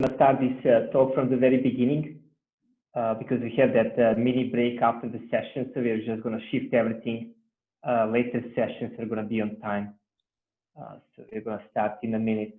going to start this talk from the very beginning because we have that mini break after the session, so we're just going to shift everything. Later sessions are going to be on time. So we're going to start in a minute.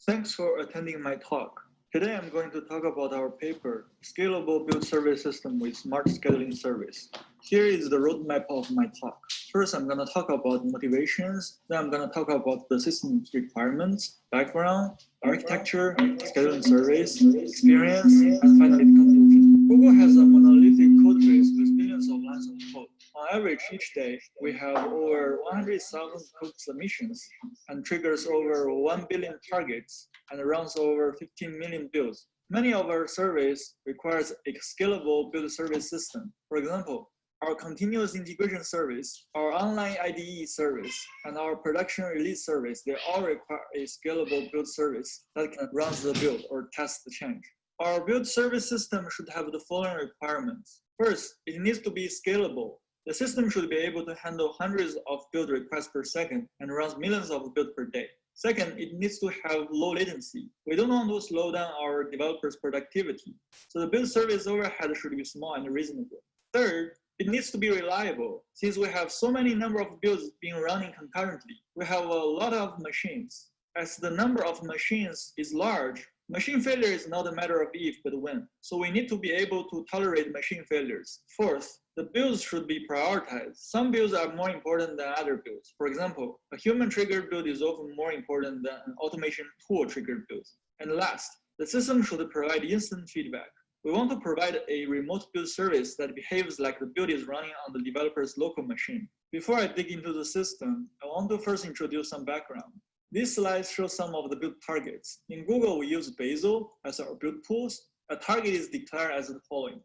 Thanks for attending my talk. Today I'm going to talk about our paper, Scalable Build Service System with Smart Scheduling Service. Here is the roadmap of my talk. First, I'm going to talk about motivations. Then I'm going to talk about the system's requirements, background, architecture, scheduling service, experience, and finally the conclusion. Google has a monolithic code base with billions of lines of code. On average, each day, we have over 100,000 code submissions and triggers over 1 billion targets and runs over 15 million builds. Many of our surveys requires a scalable build service system. For example, our continuous integration service, our online IDE service, and our production release service, they all require a scalable build service that can run the build or test the change. Our build service system should have the following requirements. First, it needs to be scalable. The system should be able to handle hundreds of build requests per second and runs millions of builds per day. Second, it needs to have low latency. We don't want to slow down our developers' productivity, so the build service overhead should be small and reasonable. Third, it needs to be reliable. Since we have so many number of builds being running concurrently, we have a lot of machines. As the number of machines is large, machine failure is not a matter of if, but when. So we need to be able to tolerate machine failures. Fourth, the builds should be prioritized. Some builds are more important than other builds. For example, a human-triggered build is often more important than an automation tool-triggered build. And last, the system should provide instant feedback. We want to provide a remote build service that behaves like the build is running on the developer's local machine. Before I dig into the system, I want to first introduce some background. These slides show some of the build targets. In Google, we use Bazel as our build tools. A target is declared as the following.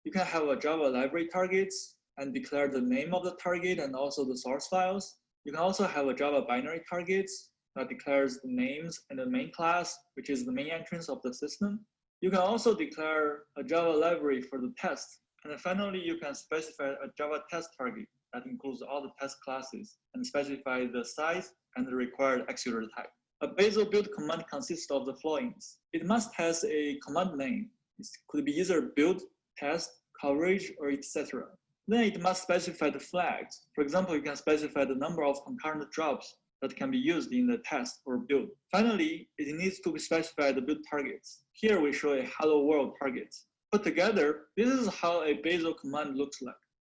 You can have a Java library targets and declare the name of the target and also the source files. You can also have a Java binary targets that declares the names and the main class, which is the main entrance of the system. You can also declare a Java library for the test. And then finally, you can specify a Java test target that includes all the test classes and specify the size and the required executor type. A Bazel build command consists of the following. It must have a command name. It could be either build, test, coverage, or etc. Then it must specify the flags. For example, you can specify the number of concurrent jobs that can be used in the test or build. Finally, it needs to specify the build targets. Here we show a hello world targets. Put together, this is how a Bazel command looks like.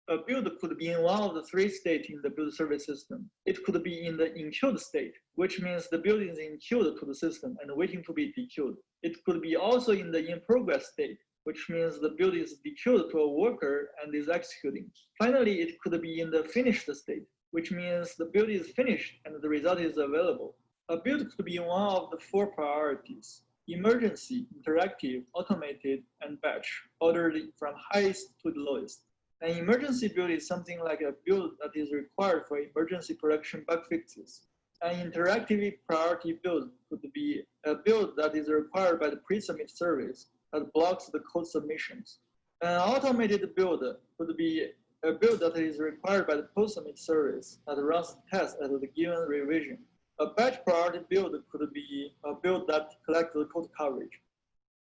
A build could be in one of the three states in the build service system. It could be in the enqueued state, which means the build is enqueued to the system and waiting to be dequeued. It could be also in the in progress state, which means the build is dequeued to a worker and is executing. Finally, it could be in the finished state, which means the build is finished and the result is available. A build could be one of the four priorities: emergency, interactive, automated, and batch, ordered from highest to the lowest. An emergency build is something like a build that is required for emergency production bug fixes. An interactive priority build could be a build that is required by the pre-submit service that blocks the code submissions. An automated build could be a build that is required by the post-submit service that runs the test at the given revision. A batch priority build could be a build that collects the code coverage.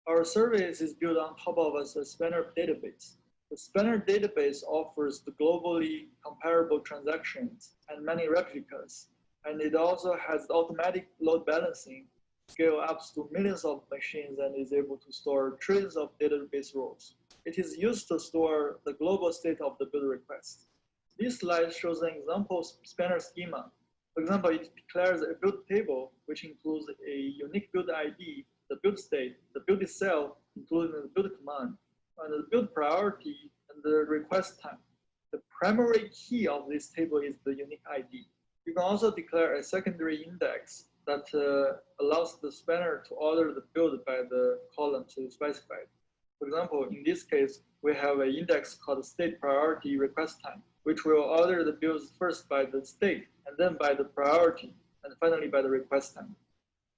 Our service is built on top of a spanner database. The spanner database offers the globally comparable transactions and many replicas, and it also has automatic load balancing, scale up to millions of machines, and is able to store trillions of database rows. It is used to store the global state of the build request. This slide shows an example spanner schema. For example, it declares a build table, which includes a unique build ID, the build state, the build itself, including the build command, and the build priority and the request time. The primary key of this table is the unique ID. You can also declare a secondary index that allows the spanner to order the build by the column to specify. For example, in this case, we have an index called state priority request time. which will order the builds first by the state, and then by the priority, and finally by the request time.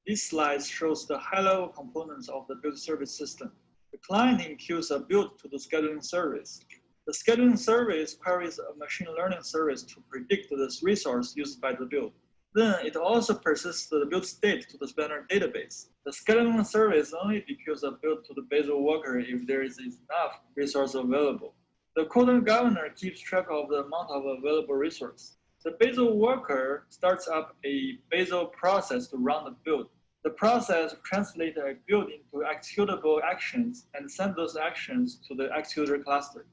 This slide shows the high-level components of the build service system. The client imputes a build to the scheduling service. The scheduling service queries a machine learning service to predict the resource used by the build. Then it also persists the build state to the spanner database. The scheduling service only decures a build to the basal worker if there is enough resource available. The quota governor keeps track of the amount of available resource. The basal worker starts up a basal process to run the build. The process translates a build into executable actions and sends those actions to the executor cluster.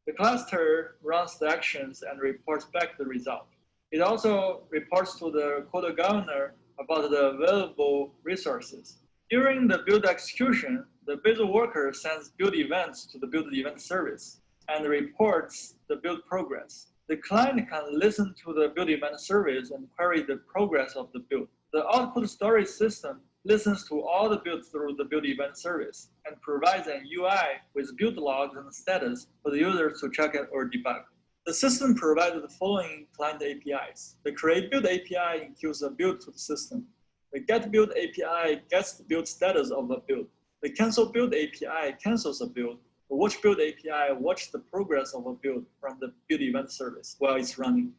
The cluster runs the actions and reports back the result. It also reports to the quota governor about the available resources. During the build execution, the basal worker sends build events to the build event service and reports the build progress. The client can listen to the build event service and query the progress of the build. The output storage system listens to all the builds through the build event service and provides an UI with build logs and status for the users to check it or debug. The system provides the following client APIs. The create build API includes a build to the system. The get build API gets the build status of a build. The cancel build API cancels a build. The watch build API watches the progress of a build from the build event service while it's running.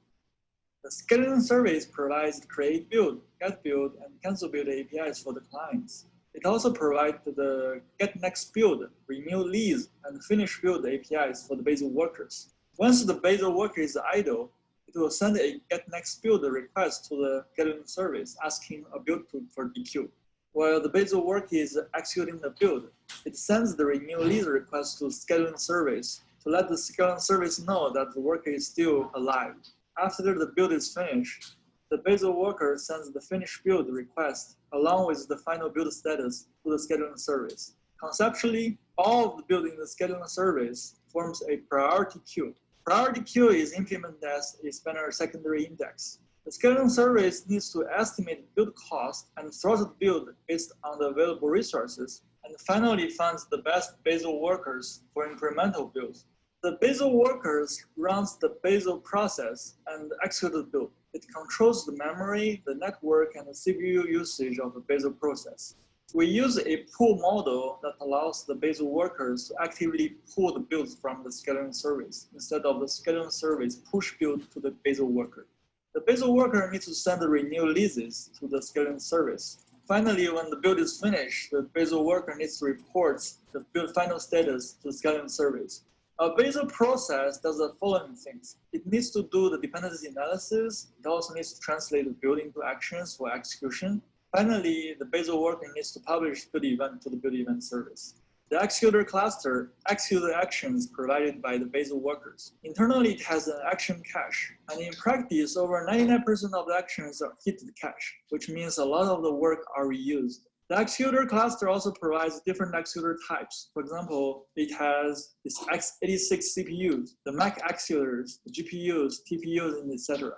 The scheduling service provides create build, get build, and cancel build APIs for the clients. It also provides the get next build, renew lease, and finish build APIs for the basal workers. Once the basal worker is idle, it will send a get next build request to the scheduling service asking a build for dequeue. While the basal worker is executing the build, it sends the renew lease request to the scheduling service to let the scheduling service know that the worker is still alive. After the build is finished, the basal worker sends the finished build request along with the final build status to the scheduling service. Conceptually, all of the build in the scheduling service forms a priority queue. Priority queue is implemented as a spanner secondary index. The scheduling service needs to estimate build cost and sort the build based on the available resources, and finally finds the best basal workers for incremental builds. The basal workers runs the basal process and executes the build. It controls the memory, the network, and the CPU usage of the basal process. We use a pull model that allows the basal workers to actively pull the builds from the scheduling service instead of the scheduling service push build to the basal worker. The basal worker needs to send the renew leases to the scheduling service. Finally, when the build is finished, the basal worker needs to report the build final status to the scheduling service. A basal process does the following things. It needs to do the dependency analysis. It also needs to translate the build into actions for execution. Finally, the basal worker needs to publish build event to the build event service. The executor cluster executes the actions provided by the basal workers. Internally, it has an action cache, and in practice, over 99% of the actions hit the cache, which means a lot of the work are reused. The executor cluster also provides different executor types. For example, it has its x86 CPUs, the Mac executors, the GPUs, TPUs, and etc.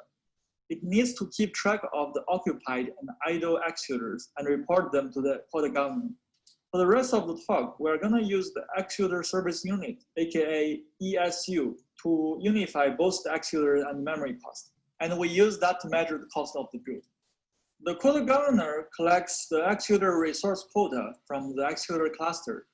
It needs to keep track of the occupied and idle executors and report them to the quota governor. For the rest of the talk, we're going to use the executor service unit, aka ESU, to unify both the executor and memory cost. And we use that to measure the cost of the build. The quota governor collects the executor resource quota from the executor cluster.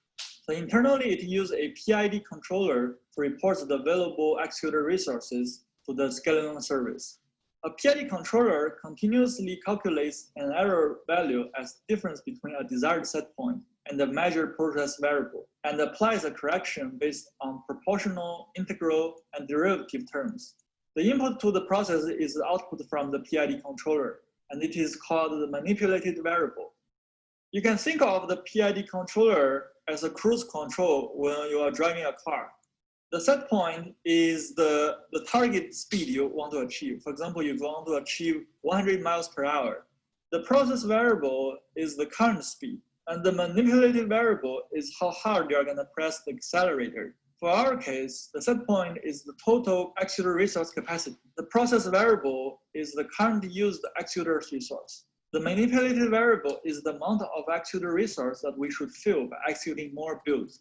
So internally, it uses a PID controller to report the available executor resources to the scheduling service. A PID controller continuously calculates an error value as the difference between a desired set point and the measured process variable, and applies a correction based on proportional, integral, and derivative terms. The input to the process is the output from the PID controller, and it is called the manipulated variable. You can think of the PID controller as a cruise control when you are driving a car. The set point is the target speed you want to achieve. For example, you want to achieve 100 miles per hour. The process variable is the current speed, and the manipulated variable is how hard you are going to press the accelerator. For our case, the set point is the total executor resource capacity. The process variable is the current used executor resource. The manipulated variable is the amount of executor resource that we should fill by executing more builds.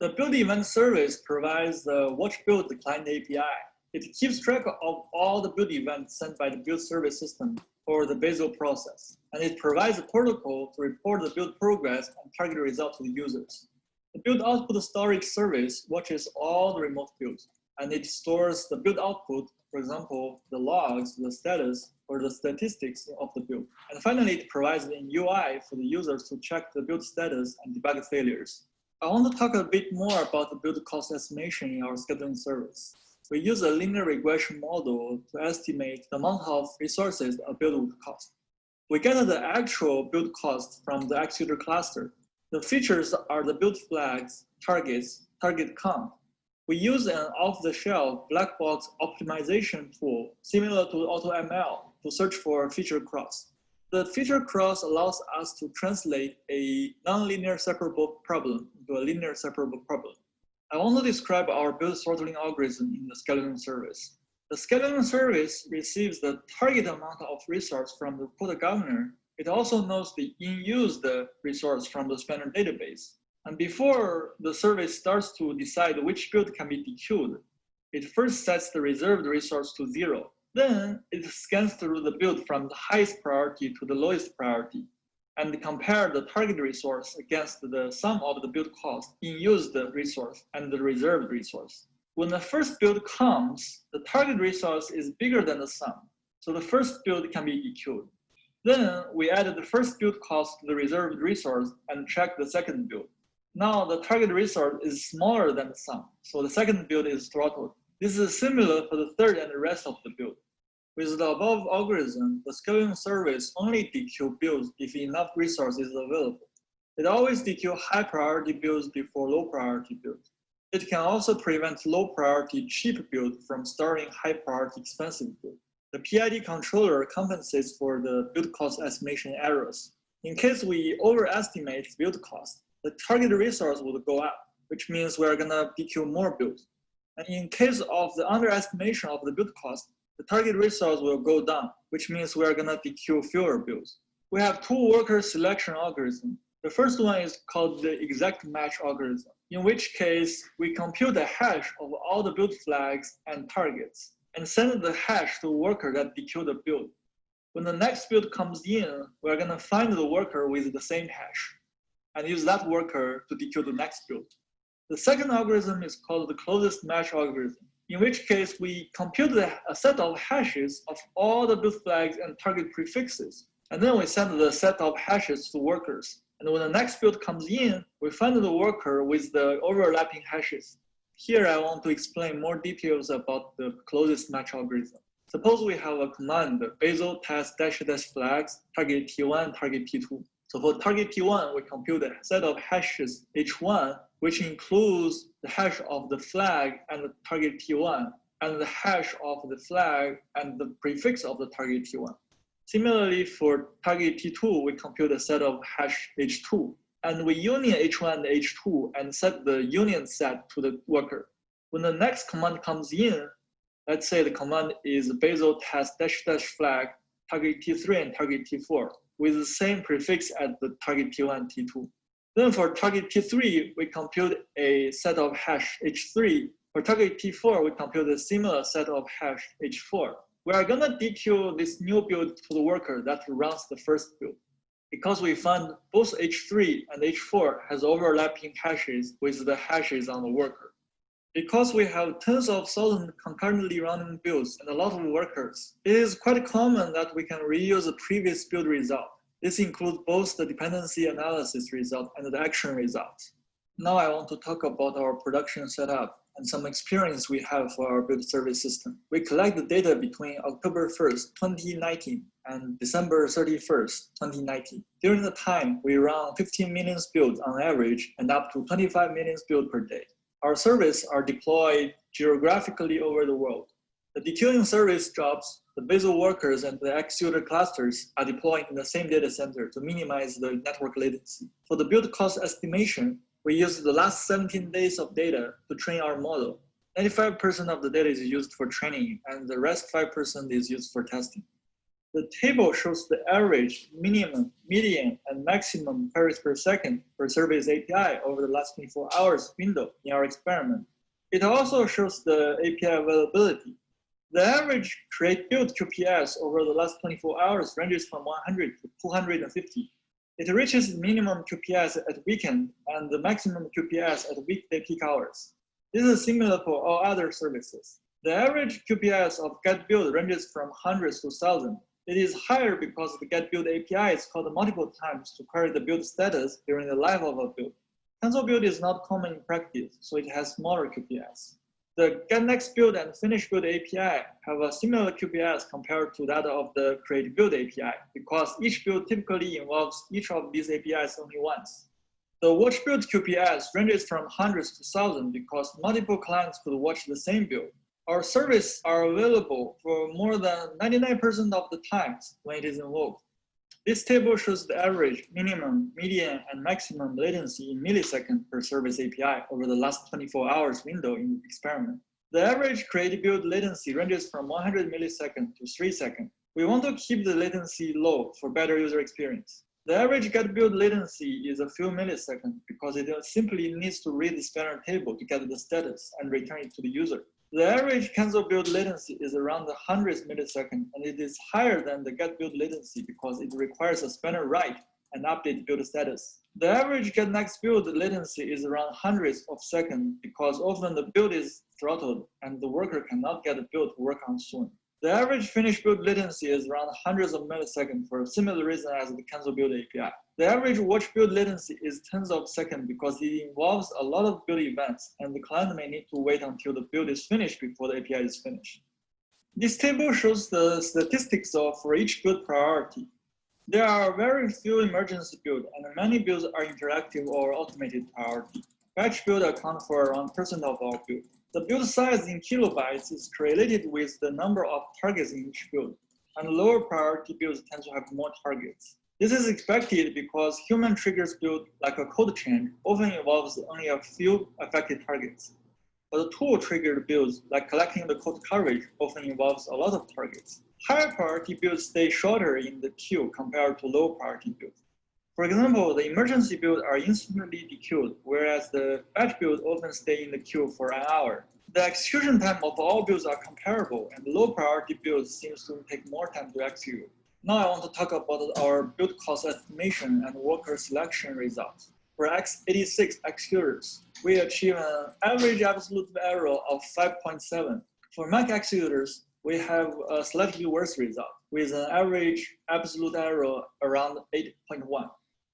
The build event service provides the watch build client API. It keeps track of all the build events sent by the build service system for the basal process, and it provides a protocol to report the build progress and target result to the users. The build output storage service watches all the remote builds, and it stores the build output, for example, the logs, the status, or the statistics of the build. And finally, it provides an UI for the users to check the build status and debug failures. I want to talk a bit more about the build cost estimation in our scheduling service. We use a linear regression model to estimate the amount of resources a build would cost. We get the actual build cost from the executor cluster. The features are the build flags, targets, target count. We use an off-the-shelf black box optimization tool similar to AutoML to search for feature cross. The feature cross allows us to translate a nonlinear separable problem into a linear separable problem. I want to describe our build throttling algorithm in the scheduling service. The scheduling service receives the target amount of resource from the quota governor. It also knows the in-used resource from the spanner database. And before the service starts to decide which build can be dequeued, it first sets the reserved resource to 0. Then it scans through the build from the highest priority to the lowest priority and compare the target resource against the sum of the build cost, in-used resource, and the reserved resource. When the first build comes, the target resource is bigger than the sum, so the first build can be dequeued. Then we add the first build cost to the reserved resource and check the second build. Now the target resource is smaller than the sum, so the second build is throttled. This is similar for the third and the rest of the build. With the above algorithm, the scheduling service only dequeue builds if enough resource is available. It always dequeue high priority builds before low priority builds. It can also prevent low priority cheap build from starting high priority expensive build. The PID controller compensates for the build cost estimation errors. In case we overestimate build cost, the target resource will go up, which means we're gonna dequeue more builds. And in case of the underestimation of the build cost, the target resource will go down, which means we're gonna dequeue fewer builds. We have two worker selection algorithms. The first one is called the exact match algorithm, in which case we compute the hash of all the build flags and targets and send the hash to the worker that dequeued the build. When the next build comes in, we're gonna find the worker with the same hash and use that worker to dequeue the next build. The second algorithm is called the closest match algorithm, in which case we compute a set of hashes of all the build flags and target prefixes, and then we send the set of hashes to workers. And when the next build comes in, we find the worker with the overlapping hashes. Here I want to explain more details about the closest match algorithm. Suppose we have a command, basal test -- flags, target T1, target T2. So for target T1, we compute a set of hashes H1, which includes the hash of the flag and the target T1, and the hash of the flag and the prefix of the target T1. Similarly, for target T2, we compute a set of hash H2, and we union H1 and H2 and set the union set to the worker. When the next command comes in, let's say the command is basal test -- flag, target T3 and target T4, with the same prefix as the target T1 and T2. Then for target T3, we compute a set of hash H3. For target T4, we compute a similar set of hash H4. We are gonna dequeue this new build to the worker that runs the first build, because we found both H3 and H4 has overlapping hashes with the hashes on the worker. Because we have tens of thousands concurrently running builds and a lot of workers, it is quite common that we can reuse the previous build result. This includes both the dependency analysis result and the action results. Now I want to talk about our production setup and some experience we have for our build service system. We collect the data between October 1st, 2019 and December 31st, 2019. During the time, we run 15 million builds on average and up to 25 million builds per day. Our services are deployed geographically over the world. The dequeuing service jobs, the basal workers, and the executor clusters are deployed in the same data center to minimize the network latency. For the build cost estimation, we use the last 17 days of data to train our model. 95% of the data is used for training, and the rest 5% is used for testing. The table shows the average, minimum, median, and maximum queries per second for service API over the last 24 hours window in our experiment. It also shows the API availability. The average create build QPS over the last 24 hours ranges from 100 to 250. It reaches minimum QPS at weekend and the maximum QPS at weekday peak hours. This is similar for all other services. The average QPS of get build ranges from hundreds to thousands. It is higher because the get build API is called multiple times to query the build status during the life of a build. Cancel build is not common in practice, so it has smaller QPS. The get next build and finish build API have a similar QPS compared to that of the create build API because each build typically involves each of these APIs only once. The watch build QPS ranges from hundreds to thousands because multiple clients could watch the same build. Our services are available for more than 99% of the times when it is invoked. This table shows the average, minimum, median, and maximum latency in milliseconds per service API over the last 24 hours window in the experiment. The average create build latency ranges from 100 milliseconds to 3 seconds. We want to keep the latency low for better user experience. The average get build latency is a few milliseconds because it simply needs to read the spanner table to get the status and return it to the user. The average cancel build latency is around 100 milliseconds, and it is higher than the get build latency because it requires a spanner write and update build status. The average get next build latency is around hundreds of seconds because often the build is throttled and the worker cannot get the build to work on soon. The average finish build latency is around hundreds of milliseconds for a similar reason as the cancel build API. The average watch build latency is tens of seconds because it involves a lot of build events and the client may need to wait until the build is finished before the API is finished. This table shows the statistics for each build priority. There are very few emergency builds and many builds are interactive or automated priority. Batch build account for around 1% of our build. The build size in kilobytes is correlated with the number of targets in each build, and lower priority builds tend to have more targets. This is expected because human triggers build like a code change often involves only a few affected targets. But tool-triggered builds like collecting the code coverage often involves a lot of targets. Higher priority builds stay shorter in the queue compared to low priority builds. For example, the emergency builds are instantly dequeued, whereas the batch builds often stay in the queue for an hour. The execution time of all builds are comparable, and low priority builds seems to take more time to execute. Now I want to talk about our build cost estimation and worker selection results. For x86 executors, we achieve an average absolute error of 5.7. For Mac executors, we have a slightly worse result, with an average absolute error around 8.1.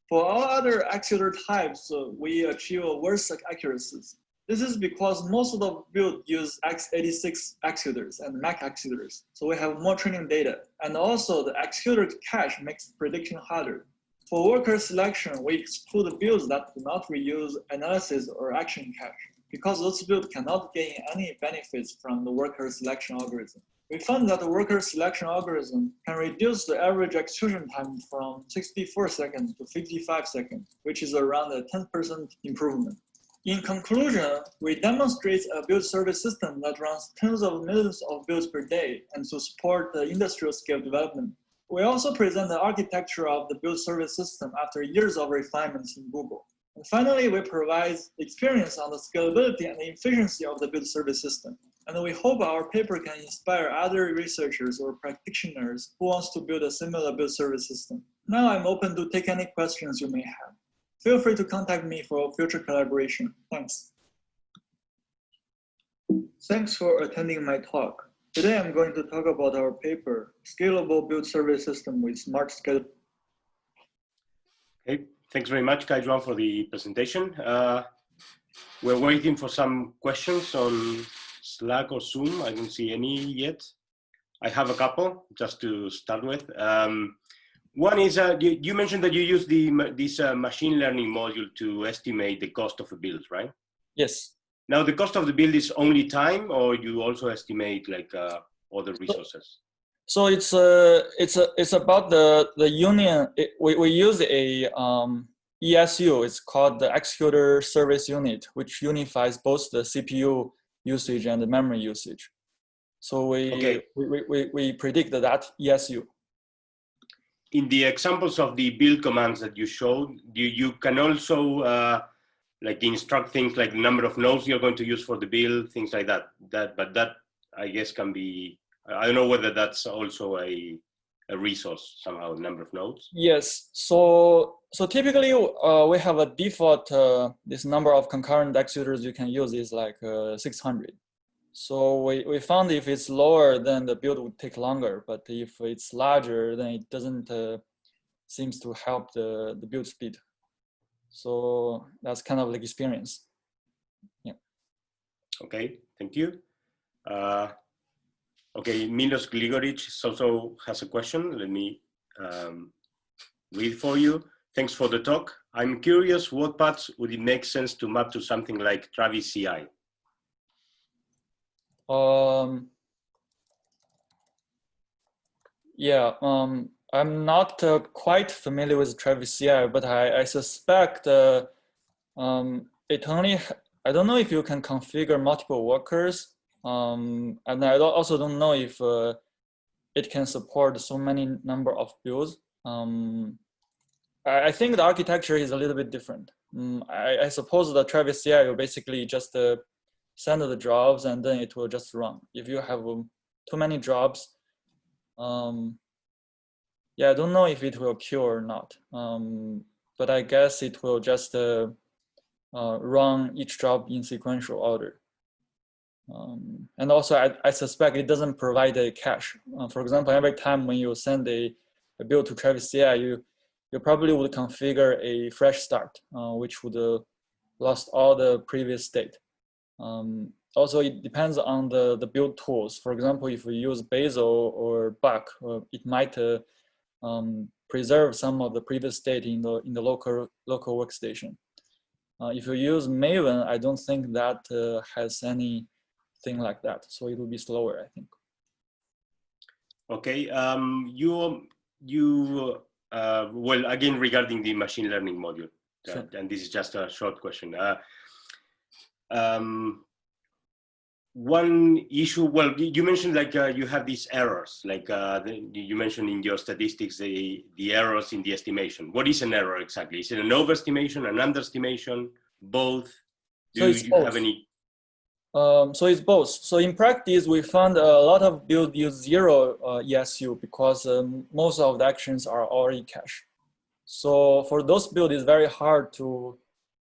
For all other executor types, we achieve worse accuracies. This is because most of the build use x86 executors and Mac executors, so we have more training data. And also the executor cache makes prediction harder. For worker selection, we exclude builds that do not reuse analysis or action cache, because those builds cannot gain any benefits from the worker selection algorithm. We found that the worker selection algorithm can reduce the average execution time from 64 seconds to 55 seconds, which is around a 10% improvement. In conclusion, we demonstrate a build service system that runs tens of millions of builds per day and to support the industrial scale development. We also present the architecture of the build service system after years of refinements in Google. And finally, we provide experience on the scalability and efficiency of the build service system. And we hope our paper can inspire other researchers or practitioners who wants to build a similar build service system. Now I'm open to take any questions you may have. Feel free to contact me for future collaboration. Thanks. Thanks for attending my talk. Today I'm going to talk about our paper, Scalable Build Service System with Smart Scale. Okay, thanks very much, Kaijuan, for the presentation. We're waiting for some questions on Slack or Zoom. I don't see any yet. I have a couple just to start with. One is, you mentioned that you use this machine learning module to estimate the cost of a build, right? Yes. Now, the cost of the build is only time, or you also estimate like other resources? So it's about the union. We use a ESU. It's called the Executor Service Unit, which unifies both the CPU usage and the memory usage. So we predict that ESU. In the examples of the build commands that you showed, you can also like instruct things like the number of nodes you're going to use for the build, things like that. But that I guess can be I don't know whether that's also a resource somehow, number of nodes. Yes. So typically we have a default. This number of concurrent executors you can use is like 600. So we found if it's lower, then the build would take longer. But if it's larger, then it doesn't seems to help the build speed. So that's kind of like experience. Yeah. Okay, thank you. Okay, Milos Gligoric also has a question. Let me read for you. Thanks for the talk. I'm curious, what paths would it make sense to map to something like Travis CI? Yeah, I'm not quite familiar with Travis CI, but I suspect it only, I don't know if you can configure multiple workers. And I also don't know if it can support so many number of builds. I think the architecture is a little bit different. I suppose the Travis CI will basically just send the jobs and then it will just run. If you have too many jobs, yeah, I don't know if it will kill or not. But I guess it will just run each job in sequential order. And also, I suspect it doesn't provide a cache. For example, every time when you send a build to Travis CI, you probably would configure a fresh start, which would lost all the previous state. Also, it depends on the build tools. For example, if we use Bazel or Buck, it might preserve some of the previous state in the local workstation. If you use Maven, I don't think that has anything like that, so it will be slower, I think. Okay, well, again, regarding the machine learning module, Sure. And this is just a short question. One issue, well, you mentioned like you have these errors, like you mentioned in your statistics, the errors in the estimation. What is an error exactly? Is it an overestimation, an underestimation, both? Do you have any? So it's both. So in practice, we found a lot of builds use 0 ESU because most of the actions are already cached. So for those builds, it's very hard to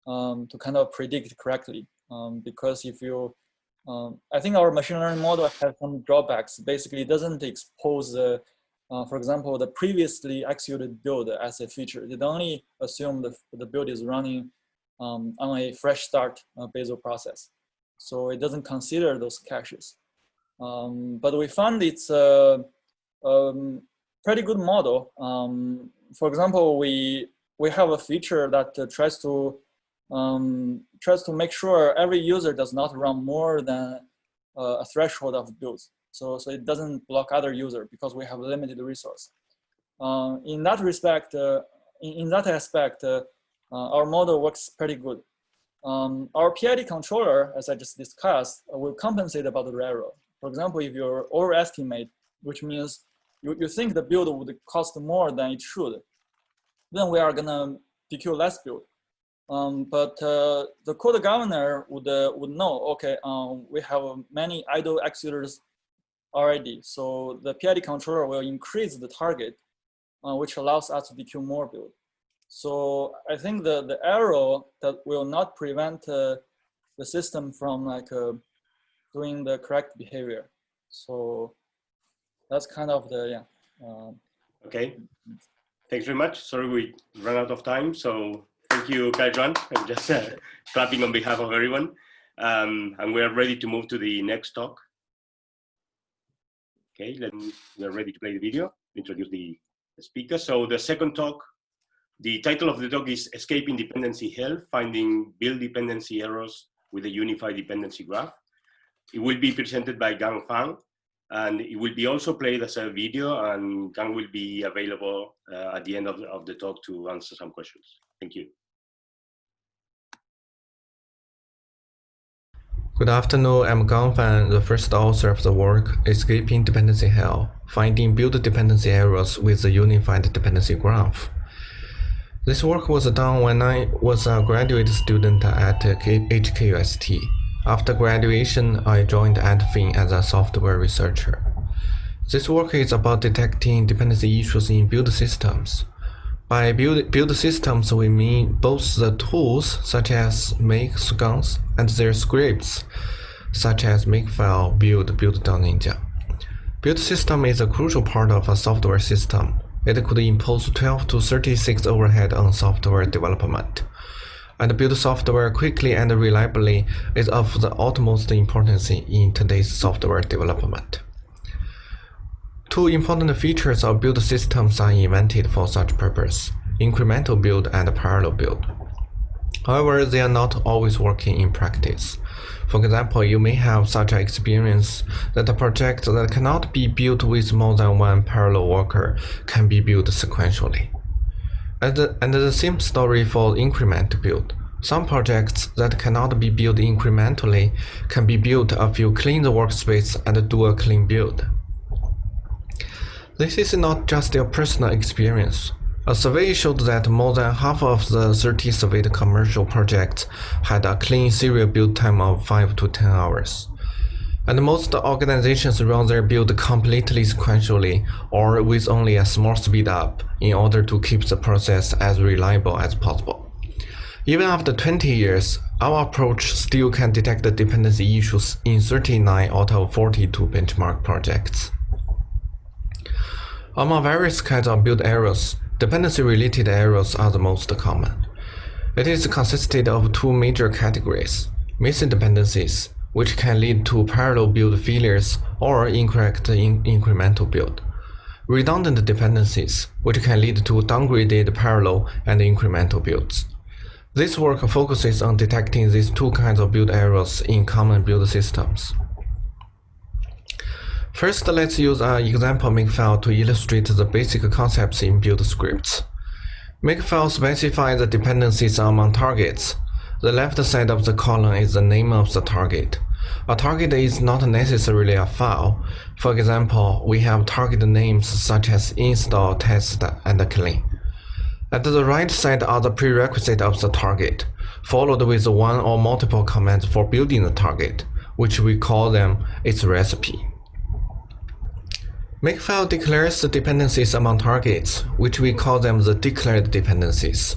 kind of predict correctly because if you, I think our machine learning model has some drawbacks. Basically, it doesn't expose, for example, the previously executed build as a feature. It only assume the build is running on a fresh start Bazel process. So it doesn't consider those caches. But we found it's a pretty good model. For example, we have a feature that tries to make sure every user does not run more than a threshold of builds. So it doesn't block other users because we have limited resource. In that respect, in that aspect, our model works pretty good. Our PID controller, as I just discussed, will compensate about the error. For example, if you overestimate, which means you think the build would cost more than it should, then we are gonna PQ less build. But the code governor would know, okay, we have many idle executors already. So the PID controller will increase the target, which allows us to DQ more build. So I think the error that will not prevent the system from like doing the correct behavior. So that's kind of the, yeah. Okay, thanks very much. Sorry, we ran out of time. So thank you, Kaijuan. I'm just clapping on behalf of everyone. And we are ready to move to the next talk. Okay, we are ready to play the video, introduce the speaker. So the second talk, the title of the talk is Escaping Dependency Hell, Finding Build Dependency Errors with a Unified Dependency Graph. It will be presented by Gang Fang, and it will be also played as a video, and Gang will be available at the end of the talk to answer some questions. Thank you. Good afternoon, I'm Gang Fan, the first author of the work, Escaping Dependency Hell, Finding Build Dependency Errors with a Unified Dependency Graph. This work was done when I was a graduate student at HKUST. After graduation, I joined Adfin as a software researcher. This work is about detecting dependency issues in build systems. By build systems, we mean both the tools such as make, sconce, and their scripts such as makefile, build.ninja. Build system is a crucial part of a software system. It could impose 12 to 36 overhead on software development. And build software quickly and reliably is of the utmost importance in today's software development. Two important features of build systems are invented for such purpose: incremental build and parallel build. However, they are not always working in practice. For example, you may have such an experience that a project that cannot be built with more than one parallel worker can be built sequentially. And the same story for increment build. Some projects that cannot be built incrementally can be built if you clean the workspace and do a clean build. This is not just a personal experience. A survey showed that more than half of the 30 surveyed commercial projects had a clean serial build time of 5 to 10 hours. And most organizations run their build completely sequentially or with only a small speed up in order to keep the process as reliable as possible. Even after 20 years, our approach still can detect the dependency issues in 39 out of 42 benchmark projects. Among various kinds of build errors, dependency-related errors are the most common. It is consisted of two major categories: missing dependencies, which can lead to parallel build failures or incorrect incremental build; redundant dependencies, which can lead to downgraded parallel and incremental builds. This work focuses on detecting these two kinds of build errors in common build systems. First, let's use an example makefile to illustrate the basic concepts in build scripts. Makefile specifies the dependencies among targets. The left side of the column is the name of the target. A target is not necessarily a file. For example, we have target names such as install, test, and clean. At the right side are the prerequisites of the target, followed with one or multiple commands for building the target, which we call them its recipe. Makefile declares the dependencies among targets, which we call them the declared dependencies.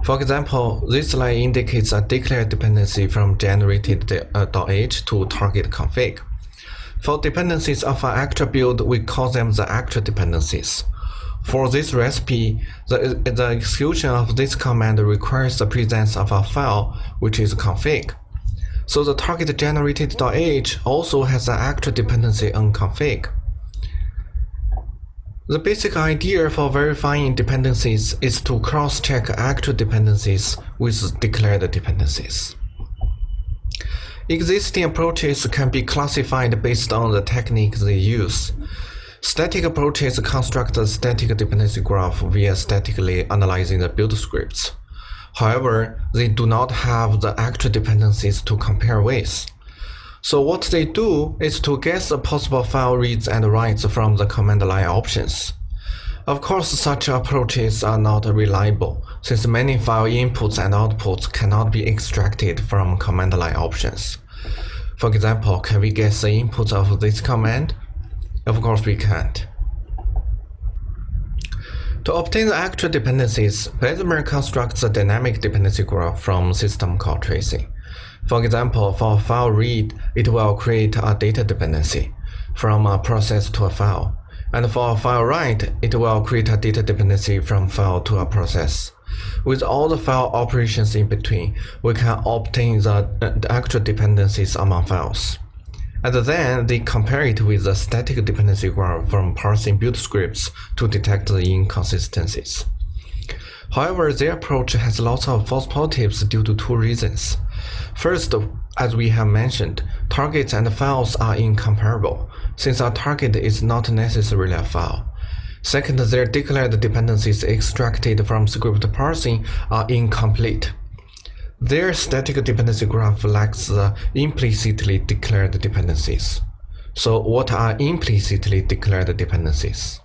For example, this line indicates a declared dependency from generated.h to target config. For dependencies of an actual build, we call them the actual dependencies. For this recipe, the execution of this command requires the presence of a file, which is config. So the target generated.h also has an actual dependency on config. The basic idea for verifying dependencies is to cross-check actual dependencies with declared dependencies. Existing approaches can be classified based on the technique they use. Static approaches construct a static dependency graph via statically analyzing the build scripts. However, they do not have the actual dependencies to compare with. So what they do is to guess the possible file reads and writes from the command line options. Of course, such approaches are not reliable, since many file inputs and outputs cannot be extracted from command line options. For example, can we guess the inputs of this command? Of course we can't. To obtain the actual dependencies, Bessemer constructs a dynamic dependency graph from system call tracing. For example, for a file read, it will create a data dependency from a process to a file. And for a file write, it will create a data dependency from file to a process. With all the file operations in between, we can obtain the actual dependencies among files. And then they compare it with the static dependency graph from parsing build scripts to detect the inconsistencies. However, their approach has lots of false positives due to two reasons. First, as we have mentioned, targets and files are incomparable, since a target is not necessarily a file. Second, their declared dependencies extracted from script parsing are incomplete. Their static dependency graph lacks the implicitly declared dependencies. So what are implicitly declared dependencies?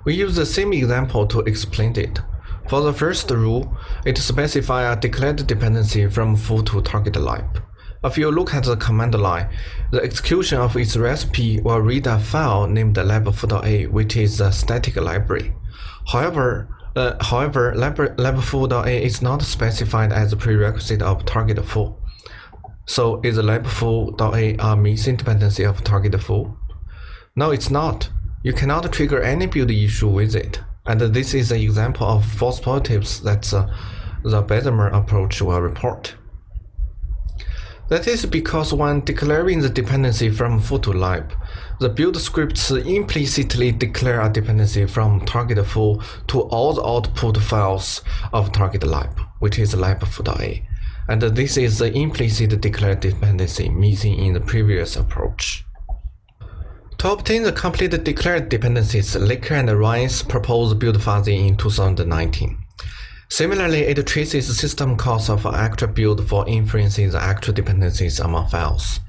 We use the same example to explain it. For the first rule, it specifies a declared dependency from foo to target lib. If you look at the command line, the execution of its recipe will read a file named lab4.a, which is a static library. However, lab4.a is not specified as a prerequisite of target full. So is lab4.a a missing dependency of target full? No, it's not. You cannot trigger any build issue with it. And this is an example of false positives that the Bessemer approach will report. That is because when declaring the dependency from full to lab, the build scripts implicitly declare a dependency from target full to all the output files of target lab, which is lab4.a. And this is the implicit declared dependency missing in the previous approach. To obtain the complete declared dependencies, Laker and Rice proposed build fuzzing in 2019. Similarly, it traces system calls of actual build for inferencing the actual dependencies among files.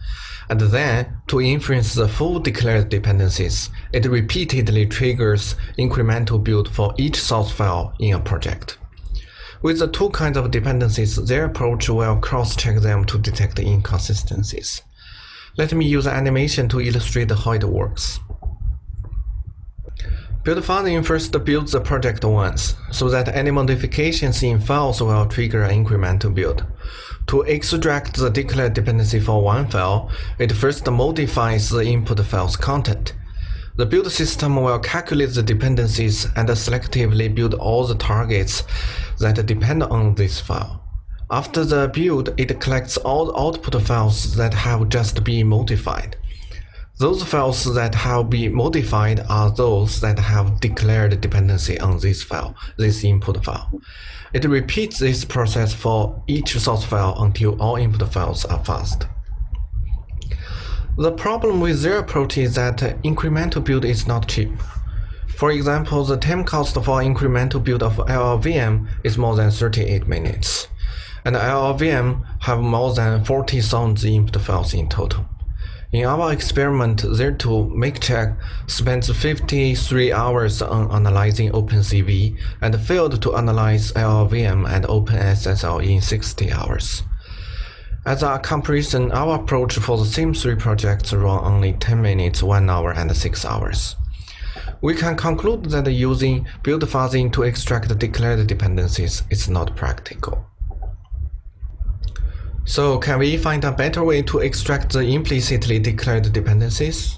And then, to inference the full declared dependencies, it repeatedly triggers incremental build for each source file in a project. With the two kinds of dependencies, their approach will cross-check them to detect inconsistencies. Let me use an animation to illustrate how it works. Build fuzzing first builds the project once, so that any modifications in files will trigger an incremental build. To extract the declared dependency for one file, it first modifies the input file's content. The build system will calculate the dependencies and selectively build all the targets that depend on this file. After the build, it collects all the output files that have just been modified. Those files that have been modified are those that have declared dependency on this file, this input file. It repeats this process for each source file until all input files are fuzzed. The problem with their approach is that incremental build is not cheap. For example, the time cost for incremental build of LLVM is more than 38 minutes, and LLVM have more than 40,000 input files in total. In our experiment, Zero2 MakeCheck spent 53 hours on analyzing OpenCV and failed to analyze LLVM and OpenSSL in 60 hours. As a comparison, our approach for the same three projects ran only 10 minutes, 1 hour, and 6 hours. We can conclude that using build fuzzing to extract declared dependencies is not practical. So can we find a better way to extract the implicitly declared dependencies?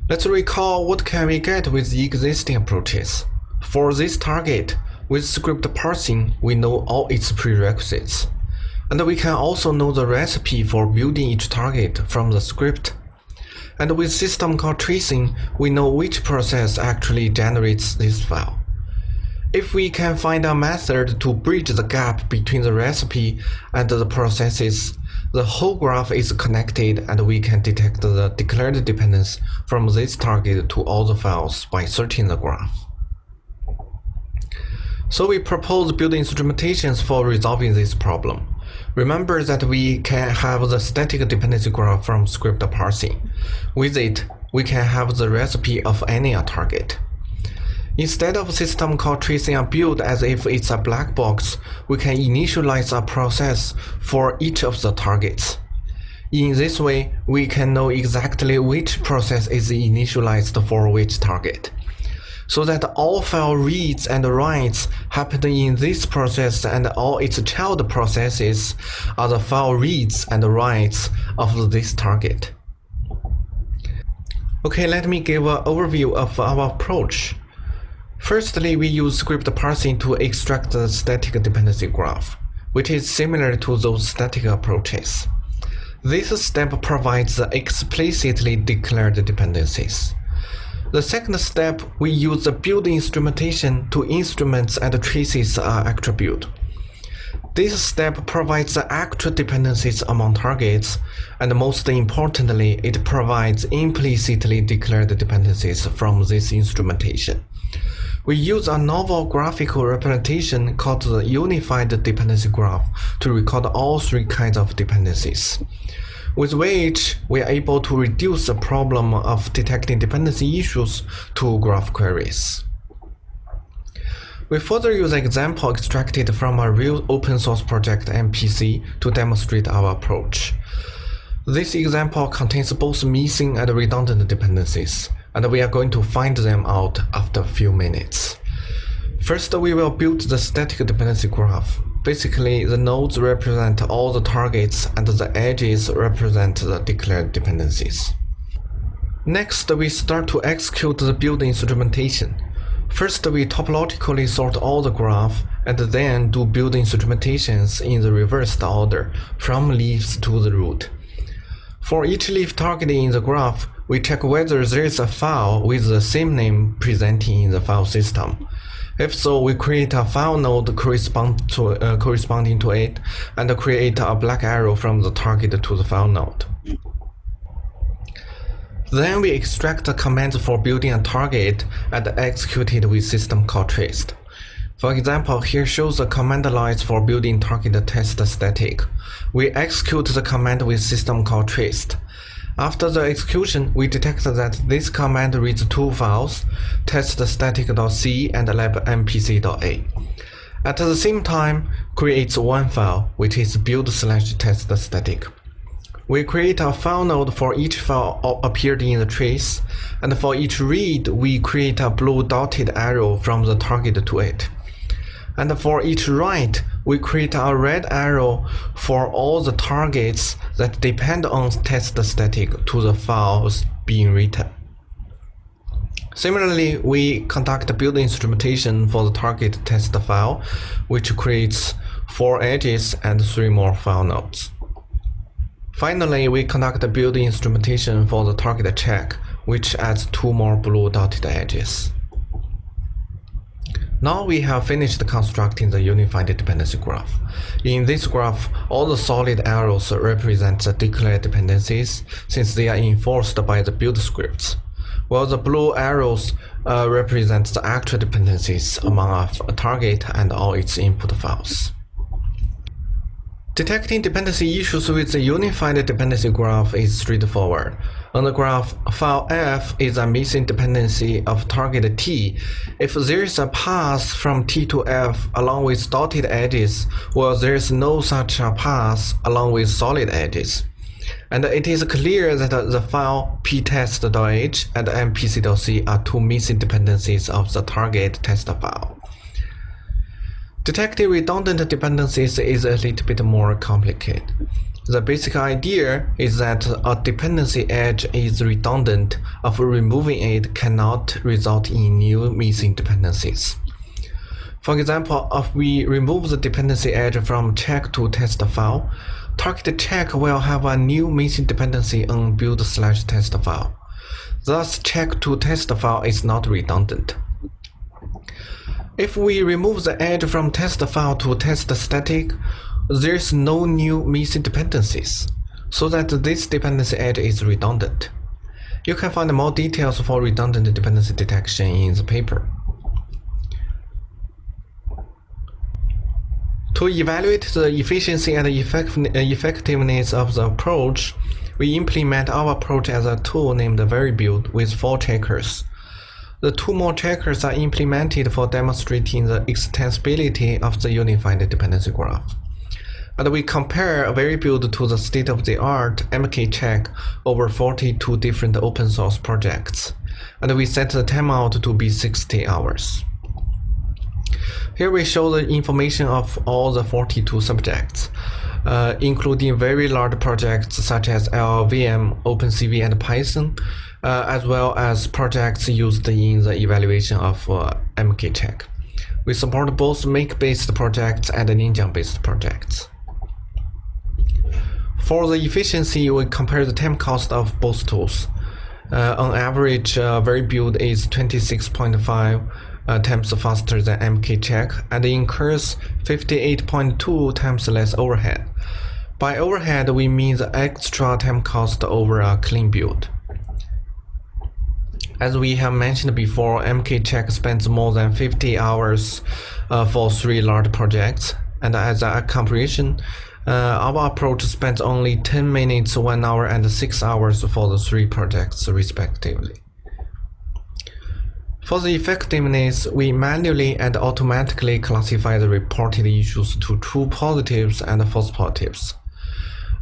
Let's recall what can we get with the existing approaches. For this target, with script parsing, we know all its prerequisites. And we can also know the recipe for building each target from the script. And with system call tracing, we know which process actually generates this file. If we can find a method to bridge the gap between the recipe and the processes, the whole graph is connected and we can detect the declared dependence from this target to all the files by searching the graph. So we propose building instrumentations for resolving this problem. Remember that we can have the static dependency graph from script parsing. With it, we can have the recipe of any target. Instead of system call tracing a build as if it's a black box, we can initialize a process for each of the targets. In this way, we can know exactly which process is initialized for which target, so that all file reads and writes happen in this process and all its child processes are the file reads and writes of this target. Okay, let me give an overview of our approach. Firstly, we use script parsing to extract the static dependency graph, which is similar to those static approaches. This step provides the explicitly declared dependencies. The second step, we use the build instrumentation to instruments and traces an attribute. This step provides the actual dependencies among targets, and most importantly, it provides implicitly declared dependencies from this instrumentation. We use a novel graphical representation called the Unified Dependency Graph to record all three kinds of dependencies, with which we are able to reduce the problem of detecting dependency issues to graph queries. We further use an example extracted from a real open source project MPC to demonstrate our approach. This example contains both missing and redundant dependencies, and we are going to find them out after a few minutes. First, we will build the static dependency graph. Basically, the nodes represent all the targets and the edges represent the declared dependencies. Next, we start to execute the build instrumentation. First, we topologically sort all the graph and then do build instrumentations in the reversed order, from leaves to the root. For each leaf targeted in the graph, we check whether there is a file with the same name presenting in the file system. If so, we create a file node corresponding to it and create a black arrow from the target to the file node. Then we extract the commands for building a target and execute it with system call traced. For example, here shows the command lines for building target test static. We execute the command with system call traced. After the execution, we detect that this command reads two files, teststatic.c and labmpc.a. At the same time, creates one file, which is build/teststatic. We create a file node for each file appeared in the trace, and for each read, we create a blue dotted arrow from the target to it. And for each write, we create a red arrow for all the targets that depend on teststatic to the files being written. Similarly, we conduct build instrumentation for the target test file, which creates 4 edges and 3 more file nodes. Finally, we conduct a build instrumentation for the target check, which adds 2 more blue dotted edges. Now we have finished constructing the unified dependency graph. In this graph, all the solid arrows represent the declared dependencies, since they are enforced by the build scripts, while the blue arrows represent the actual dependencies among a target and all its input files. Detecting dependency issues with the unified dependency graph is straightforward. On the graph, file F is a missing dependency of target T. If there is a path from T to F along with dotted edges, well, there is no such a path along with solid edges. And it is clear that the file ptest.h and mpc.c are 2 missing dependencies of the target test file. Detecting redundant dependencies is a little bit more complicated. The basic idea is that a dependency edge is redundant, of removing it cannot result in new missing dependencies. For example, if we remove the dependency edge from check to test file, target check will have a new missing dependency on build/test file. Thus, check to test file is not redundant. If we remove the edge from test file to test static, there's no new missing dependencies, so that this dependency edge is redundant. You can find more details for redundant dependency detection in the paper. To evaluate the efficiency and effectiveness of the approach, we implement our approach as a tool named VaryBuild with 4 checkers. The 2 more checkers are implemented for demonstrating the extensibility of the unified dependency graph. And we compare VaryBuild to the state-of-the-art mkcheck over 42 different open source projects, and we set the timeout to be 60 hours. Here we show the information of all the 42 subjects, including very large projects such as LLVM, OpenCV, and Python, as well as projects used in the evaluation of mkcheck. We support both Make-based projects and Ninja-based projects. For the efficiency, we compare the time cost of both tools. On average, VaryBuild is 26.5 times faster than mkcheck and incurs 58.2 times less overhead. By overhead, we mean the extra time cost over a clean build. As we have mentioned before, mkcheck spends more than 50 hours for 3 large projects, and as a comparison, our approach spends only 10 minutes, 1 hour, and 6 hours for the 3 projects respectively. For the effectiveness, we manually and automatically classify the reported issues to true positives and false positives.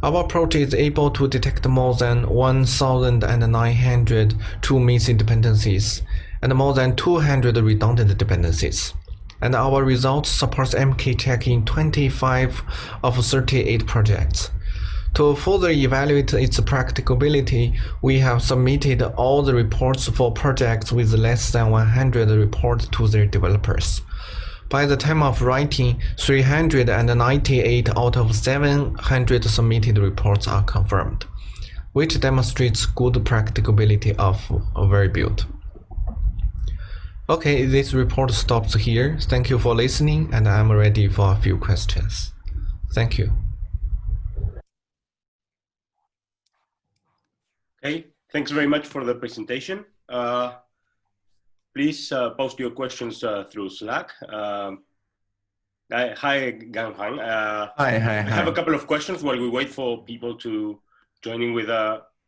Our approach is able to detect more than 1,900 true missing dependencies and more than 200 redundant dependencies. And our results supports MK-check in 25 of 38 projects. To further evaluate its practicability, we have submitted all the reports for projects with less than 100 reports to their developers. By the time of writing, 398 out of 700 submitted reports are confirmed, which demonstrates good practicability of VeriBuild. Okay, this report stops here. Thank you for listening, and I'm ready for a few questions. Thank you. Okay, thanks very much for the presentation. Please post your questions through Slack. Hi, Gang Hang. Hi. I have a couple of questions while we wait for people to join in with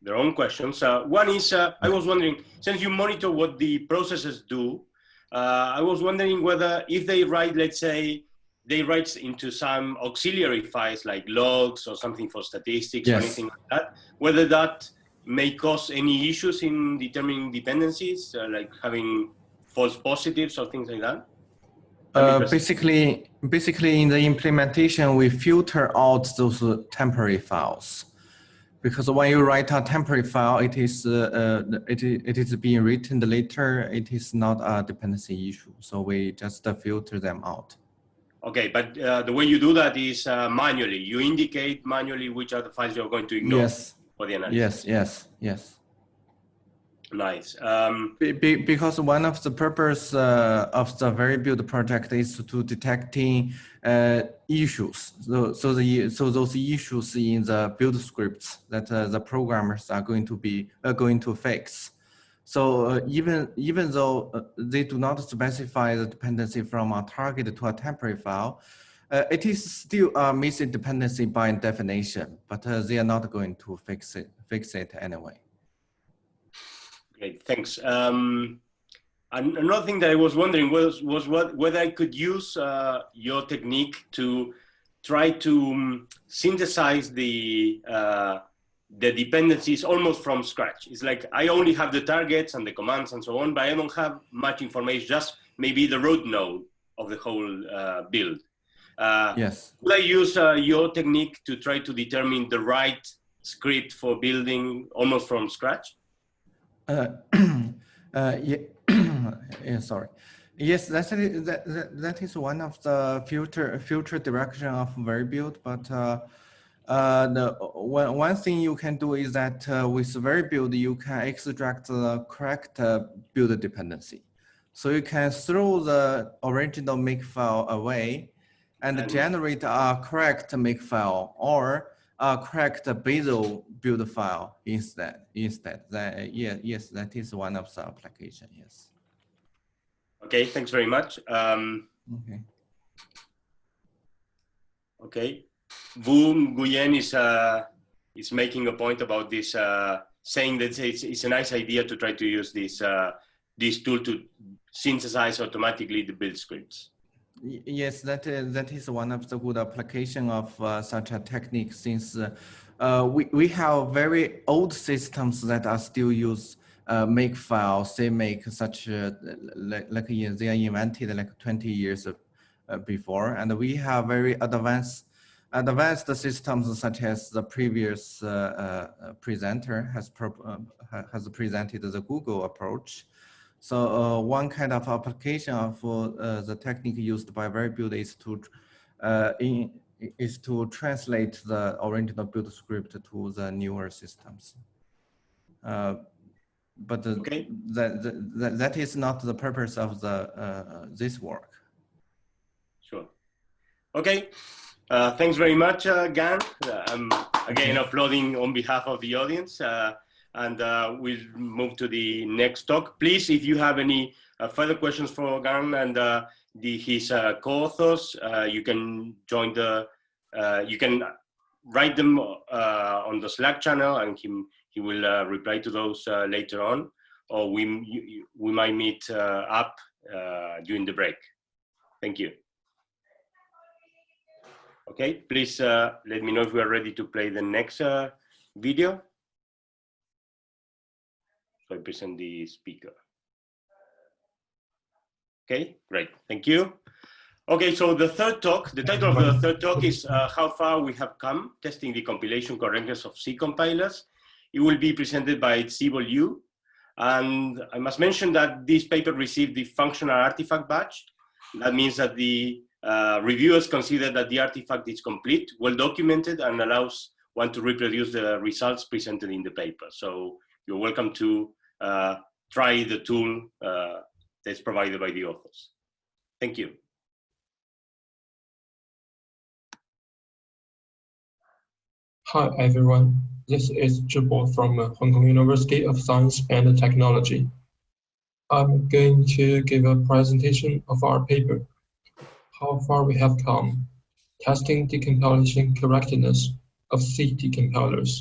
their own questions. One is, I was wondering, since you monitor what the processes do, I was wondering whether if they write, let's say, they write into some auxiliary files like logs or something for statistics or anything like that, whether that may cause any issues in determining dependencies, like having false positives or things like that? Basically, in the implementation, we filter out those temporary files, because when you write a temporary file, it is being written later. It is not a dependency issue, so we just filter them out. Okay, but the way you do that is manually. You indicate manually which are the files you're going to ignore. Yes. For the analysis. Yes. Nice. Because one of the purpose of the VeriBuild project is to detecting issues. So those issues in the build scripts that the programmers are going to fix. So even though they do not specify the dependency from a target to a temporary file, it is still a missing dependency by definition, but they are not going to fix it anyway. Great, thanks. Another thing that I was wondering was whether I could use your technique to try to synthesize the dependencies almost from scratch. It's like I only have the targets and the commands and so on, but I don't have much information, just maybe the root node of the whole build. Yes. Could I use your technique to try to determine the right script for building almost from scratch? Yeah, sorry. Yes, that is one of the future direction of VeriBuild. But one thing you can do is that with VeriBuild you can extract the correct build dependency. So you can throw the original makefile away and generate a correct makefile or a correct Bazel build file instead. Yes, that is one of the application. Yes. Okay, thanks very much. Okay. Vu Nguyen is making a point about this, saying that it's a nice idea to try to use this tool to synthesize automatically the build scripts. Yes, that is one of the good application of such a technique, since we have very old systems that are still use makefile, CMake, such like they are invented like 20 years before, and we have very advanced systems such as the previous presenter has presented the Google approach. So one kind of application of the technique used by VeriBuild is to translate the original build script to the newer systems. But okay. that is not the purpose of this work. Sure. Okay. Thanks very much, Gan. I'm again applauding on behalf of the audience. And we'll move to the next talk. Please, if you have any further questions for Gan and his co-authors, you can join you can write them on the Slack channel, and he will reply to those later on. or we might meet up during the break. Thank you. Okay, please let me know if we are ready to play the next video. So I present the speaker. Okay, great, thank you. Okay, so the third talk, the title of the third talk is How Far We Have Come, Testing the Compilation Correctness of C compilers. It will be presented by Sibyl Yu. And I must mention that this paper received the functional artifact badge. That means that the reviewers consider that the artifact is complete, well documented, and allows one to reproduce the results presented in the paper. So you're welcome to try the tool that's provided by the authors. Thank you. Hi everyone, this is Zhibo from Hong Kong University of Science and Technology. I'm going to give a presentation of our paper, How Far We Have Come, Testing Decompilation Correctness of C decompilers.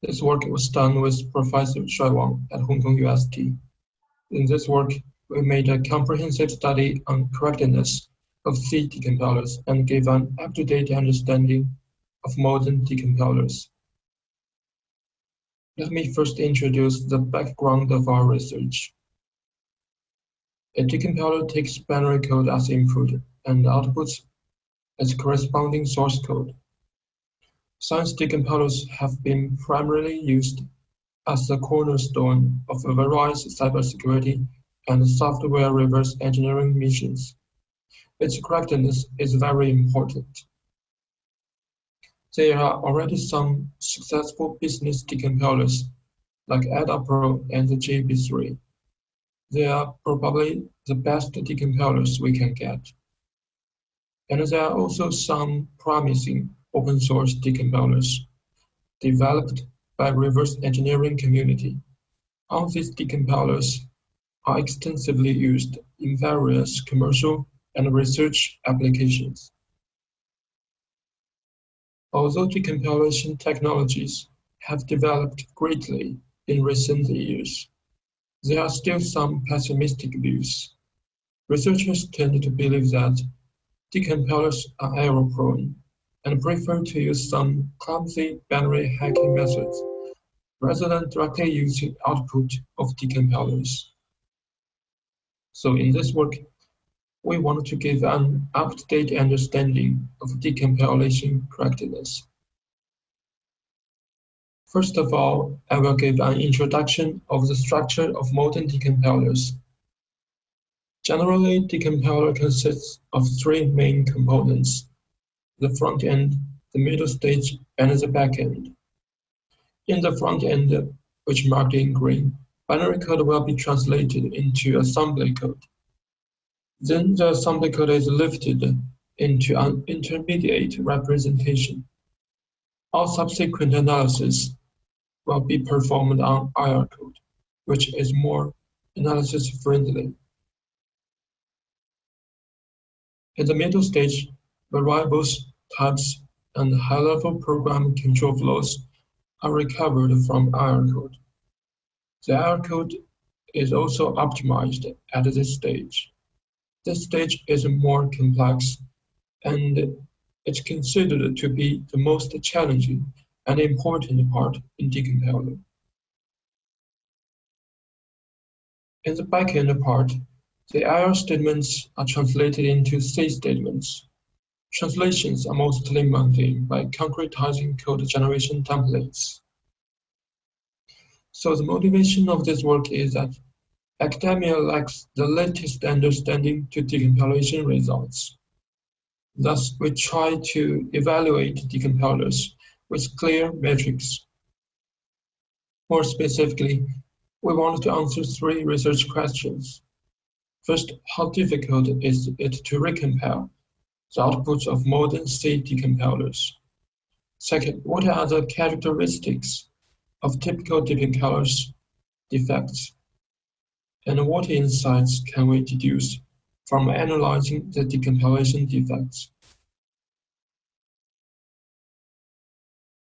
This work was done with Professor Shuai Wang at Hong Kong UST. In this work, we made a comprehensive study on correctness of C decompilers and gave an up-to-date understanding of modern decompilers. Let me first introduce the background of our research. A decompiler takes binary code as input and outputs its corresponding source code. Science decompilers have been primarily used as the cornerstone of various cybersecurity and software reverse engineering missions. Its correctness is very important. There are already some successful business decompilers like AdaPro and the JB3. They are probably the best decompilers we can get. And there are also some promising open source decompilers developed by reverse engineering community. All these decompilers are extensively used in various commercial and research applications. Although decompilation technologies have developed greatly in recent years, there are still some pessimistic views. Researchers tend to believe that decompilers are error-prone and prefer to use some clumsy binary hacking methods rather than directly using output of decompilers. So in this work, we want to give an up-to-date understanding of decompilation correctness. First of all, I will give an introduction of the structure of modern decompilers. Generally, decompiler consists of three main components: the front end, the middle stage, and the back end. In the front end, which marked in green, binary code will be translated into assembly code. Then the assembly code is lifted into an intermediate representation. All subsequent analysis will be performed on IR code, which is more analysis friendly. In the middle stage, variables, types, and high-level program control flows are recovered from IR code. The IR code is also optimized at this stage. This stage is more complex, and it's considered to be the most challenging and important part in decompiling. In the backend part, the IR statements are translated into C statements. Translations are mostly maintained by concretizing code generation templates. So the motivation of this work is that academia lacks the latest understanding to decompilation results. Thus, we try to evaluate decompilers with clear metrics. More specifically, we want to answer three research questions. First, how difficult is it to recompile the outputs of modern C decompilers? Second, what are the characteristics of typical decompilers' defects? And what insights can we deduce from analyzing the decompilation defects?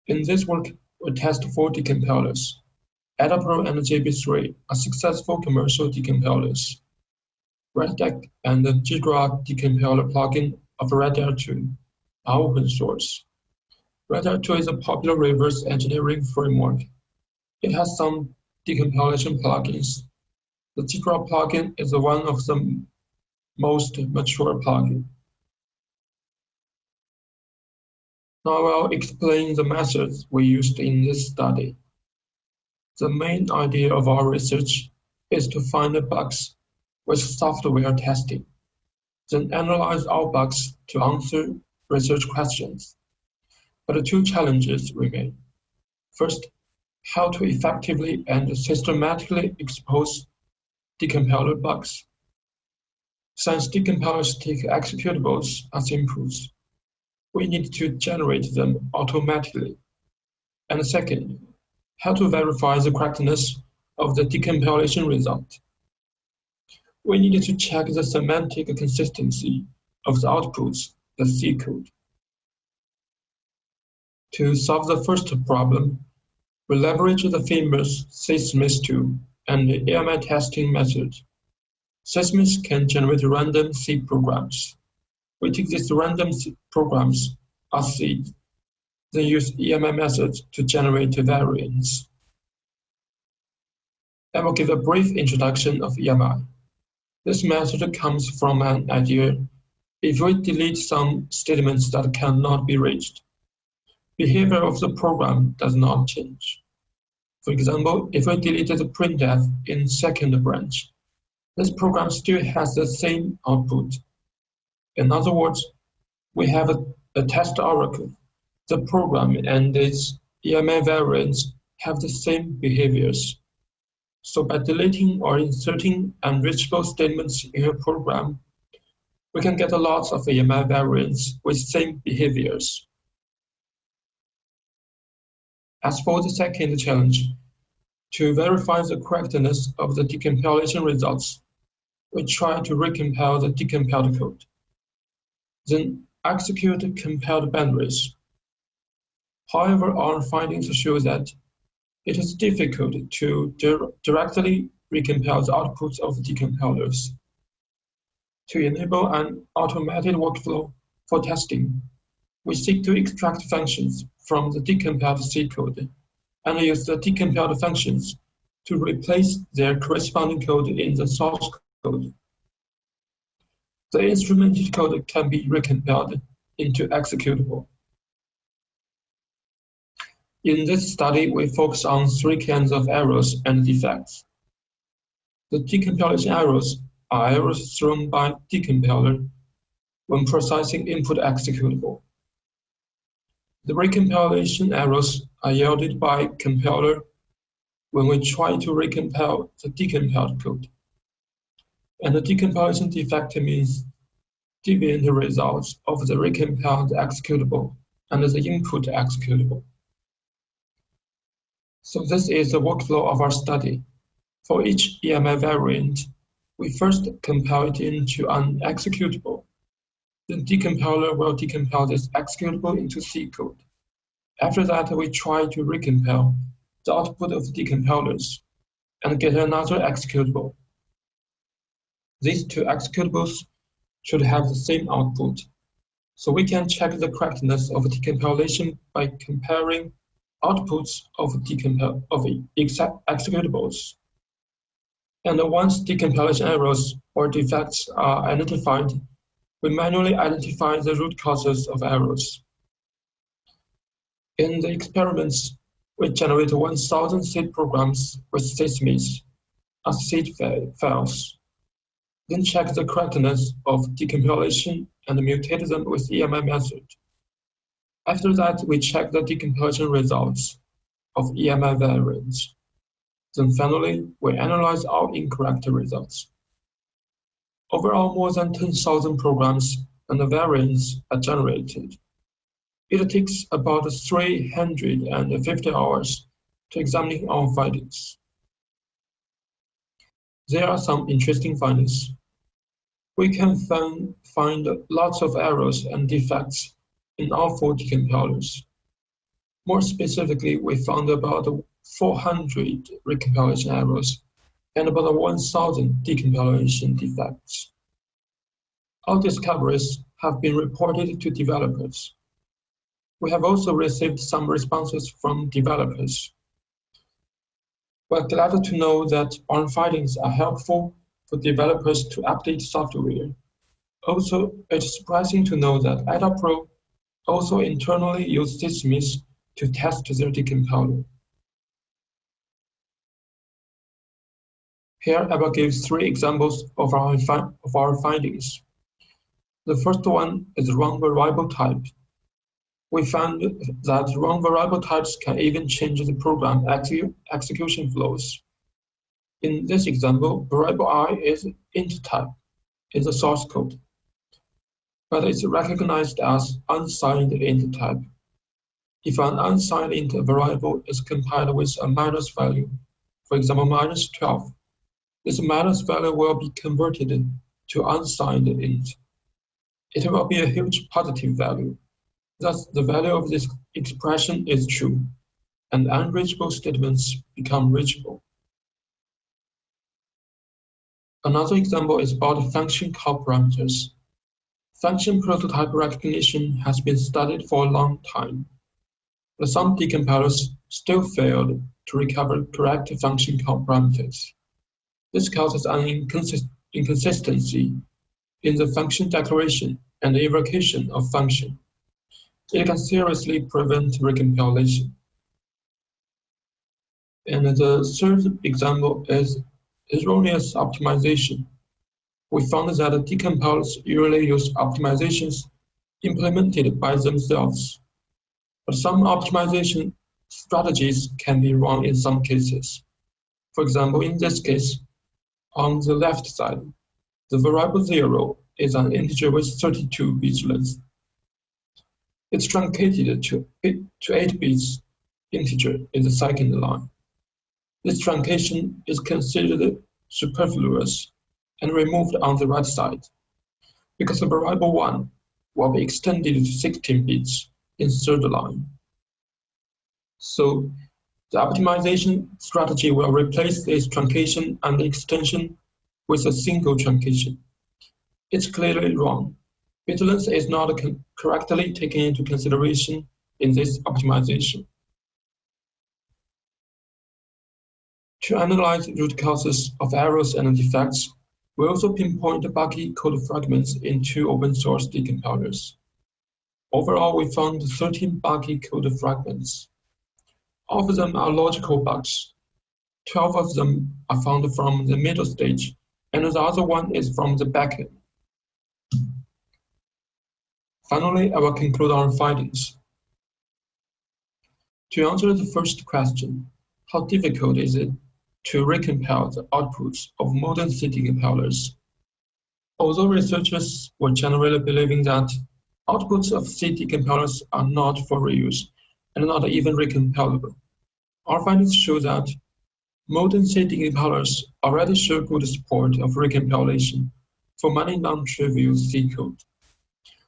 In this work, we test 4 decompilers: Adapro and JB3 are successful commercial decompilers. Redec and the Gra decompiler plugin of Redare 2 are open source. Redare 2 is a popular reverse engineering framework. It has some decompilation plugins. The Gra plugin is one of the most mature plugins. Now I'll explain the methods we used in this study. The main idea of our research is to find the bugs with software testing, then analyze all bugs to answer research questions. But two challenges remain. First, how to effectively and systematically expose decompiler bugs. Since decompilers take executables as inputs, we need to generate them automatically. And second, how to verify the correctness of the decompilation result. We needed to check the semantic consistency of the outputs, the C code. To solve the first problem, we leverage the famous SysMIS2 and the AMI testing method. SysMIS can generate random C programs. We take these random C programs as seed, then use EMI methods to generate variants. I will give a brief introduction of EMI. This method comes from an idea: if we delete some statements that cannot be reached, behavior of the program does not change. For example, if we deleted the printf in second branch, this program still has the same output. In other words, we have a test oracle. The program and its EMI variants have the same behaviors. So by deleting or inserting unreachable statements in a program, we can get a lot of EMI variants with same behaviors. As for the second challenge, to verify the correctness of the decompilation results, we try to recompile the decompiled code, then execute compiled boundaries. However, our findings show that it is difficult to directly recompile the outputs of decompilers. To enable an automated workflow for testing, we seek to extract functions from the decompiled C code and use the decompiled functions to replace their corresponding code in the source code. The instrumented code can be recompiled into executable. In this study, we focus on three kinds of errors and defects. The decompilation errors are errors thrown by decompiler when processing input executable. The recompilation errors are yielded by compiler when we try to recompile the decompiled code. And the decompilation defect means deviant results of the recompiled executable and the input executable. So this is the workflow of our study. For each EMI variant, we first compile it into an executable. The decompiler will decompile this executable into C code. After that, we try to recompile the output of the decompilers and get another executable. These two executables should have the same output, so we can check the correctness of decompilation by comparing outputs of executables. And once decompilation errors or defects are identified, we manually identify the root causes of errors. In the experiments, we generate 1,000 seed programs with SysMIS as seed files, then check the correctness of decompilation and mutate them with EMI method. After that, we check the decompilation results of EMI variants. Then finally, we analyze all incorrect results. Overall, more than 10,000 programs and variants are generated. It takes about 350 hours to examine our findings. There are some interesting findings. We can find lots of errors and defects in all 4 decompilers. More specifically, we found about 400 recompilation errors and about 1,000 decompilation defects. Our discoveries have been reported to developers. We have also received some responses from developers. We're glad to know that our findings are helpful for developers to update software. Also, it's surprising to know that IDA also internally use systems to test their decompiler. Here I will give 3 examples of our findings. The first one is wrong variable type. We found that wrong variable types can even change the program execution flows. In this example, variable I is int type in the source code, but it's recognized as unsigned int type. If an unsigned int variable is compiled with a minus value, for example, -12, this minus value will be converted to unsigned int. It will be a huge positive value. Thus, the value of this expression is true, and unreachable statements become reachable. Another example is about function call parameters. Function prototype recognition has been studied for a long time, but some decompilers still failed to recover correct function call parameters. This causes an inconsistency in the function declaration and the invocation of function. It can seriously prevent recompilation. And the third example is erroneous optimization. We found that decompilers usually use optimizations implemented by themselves, but some optimization strategies can be wrong in some cases. For example, in this case, on the left side, the variable 0 is an integer with 32 bits length. It's truncated to 8 bits integer in the second line. This truncation is considered superfluous and removed on the right side, because the variable 1 will be extended to 16 bits in third line. So the optimization strategy will replace this truncation and extension with a single truncation. It's clearly wrong. Bit length is not correctly taken into consideration in this optimization. To analyze root causes of errors and defects, we also pinpoint buggy code fragments in 2 open source decompilers. Overall, we found 13 buggy code fragments. All of them are logical bugs. 12 of them are found from the middle stage, and the other one is from the backend. Finally, I will conclude our findings. To answer the first question, how difficult is it to recompile the outputs of modern C decompilers? Although researchers were generally believing that outputs of C decompilers are not for reuse and not even recompilable, our findings show that modern C decompilers already show good support of recompilation for many non-trivial C code.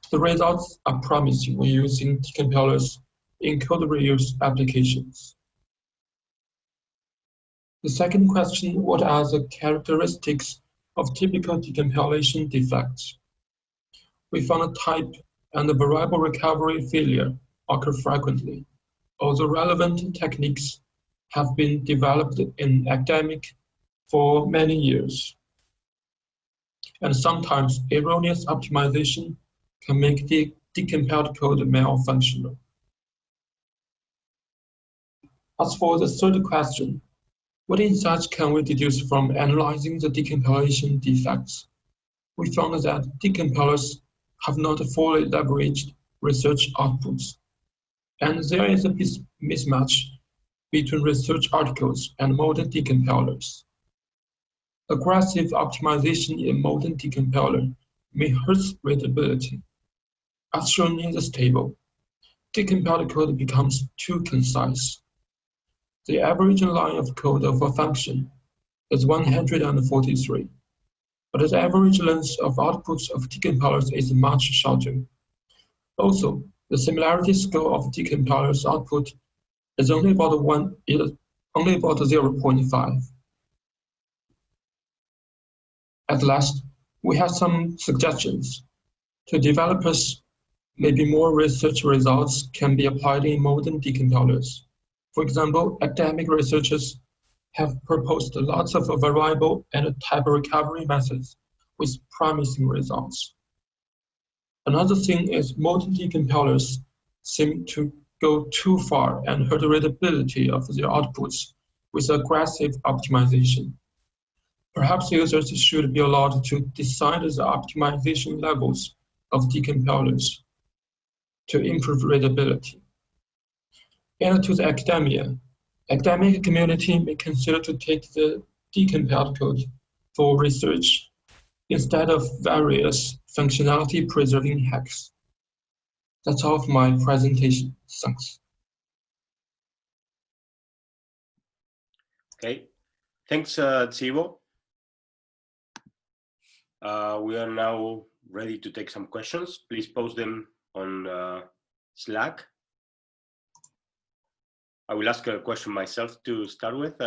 The results are promising when using decompilers in code reuse applications. The second question, what are the characteristics of typical decompilation defects? We found a type and a variable recovery failure occur frequently, although relevant techniques have been developed in academic for many years. And sometimes erroneous optimization can make the decompiled code malfunctional. As for the third question, what insights can we deduce from analyzing the decompilation defects? We found that decompilers have not fully leveraged research outputs, and there is a mismatch between research articles and modern decompilers. Aggressive optimization in modern decompiler may hurt readability. As shown in this table, decompiled code becomes too concise. The average line of code of a function is 143, but the average length of outputs of decompilers is much shorter. Also, the similarity score of decompilers' output is only about only about 0.5. At last, we have some suggestions. To developers, maybe more research results can be applied in modern decompilers. For example, academic researchers have proposed lots of variable and type recovery methods with promising results. Another thing is modern decompilers seem to go too far and hurt the readability of their outputs with aggressive optimization. Perhaps users should be allowed to decide the optimization levels of decompilers to improve readability. And to the academic community may consider to take the decompiled code for research instead of various functionality-preserving hacks. That's all of my presentation. Thanks. Okay, thanks, Tsibo. We are now ready to take some questions. Please post them on Slack. I will ask a question myself to start with.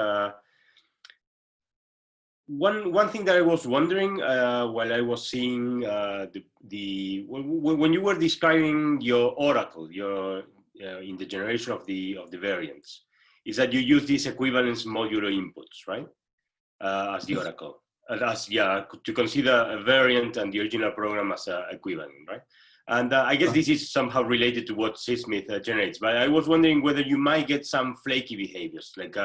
One thing that I was wondering while I was seeing when you were describing your oracle, in the generation of the variants, is that you use these equivalence modulo inputs, right? As the oracle, to consider a variant and the original program as equivalent, right? And I guess this is somehow related to what C-Smith generates, but I was wondering whether you might get some flaky behaviors, like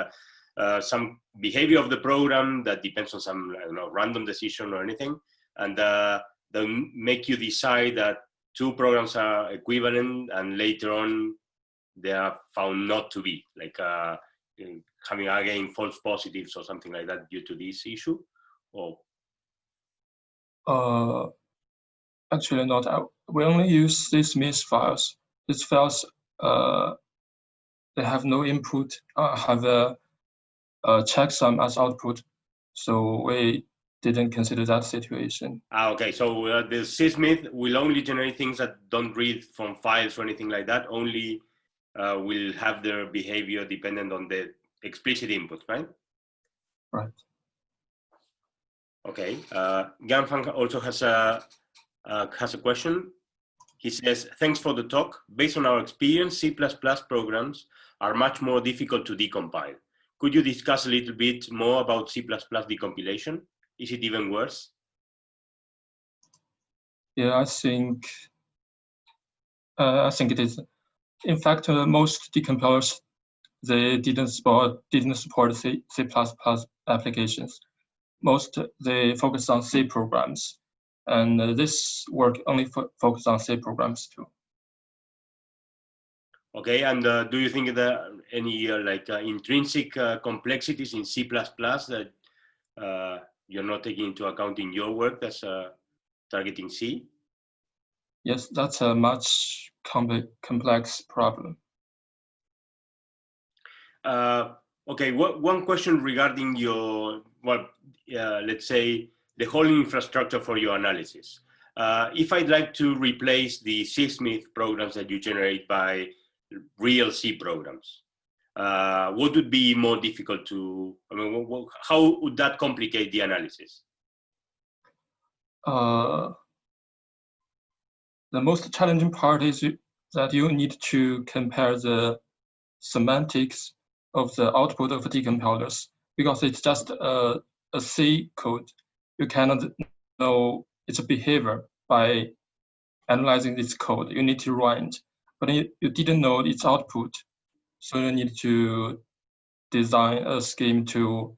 some behavior of the program that depends on some, I don't know, random decision or anything, and they'll make you decide that two programs are equivalent, and later on they are found not to be, like having again false positives or something like that due to this issue, or? Actually not. We only use C-Smith files. These files, they have no input, have a checksum as output, so we didn't consider that situation. Okay, so the C-Smith will only generate things that don't read from files or anything like that, only will have their behavior dependent on the explicit input, right? Right. Okay, Ganfang also has a question. He says, thanks for the talk. Based on our experience, C++ programs are much more difficult to decompile. Could you discuss a little bit more about C++ decompilation? Is it even worse? Yeah, I think it is. In fact, most decompilers, they didn't support C++ applications. Most they focus on C programs, and this work only focus on C programs too. Okay, and do you think there are any intrinsic complexities in C++ that you're not taking into account in your work that's targeting C? Yes, that's a much complex problem. Okay, one question regarding your, let's say, the whole infrastructure for your analysis. If I'd like to replace the C-Smith programs that you generate by real C programs, what would be more difficult to, I mean, how would that complicate the analysis? The most challenging part is that you need to compare the semantics of the output of decompilers, because it's just a C code. You cannot know its behavior by analyzing this code. You need to run it, but you didn't know its output. So you need to design a scheme to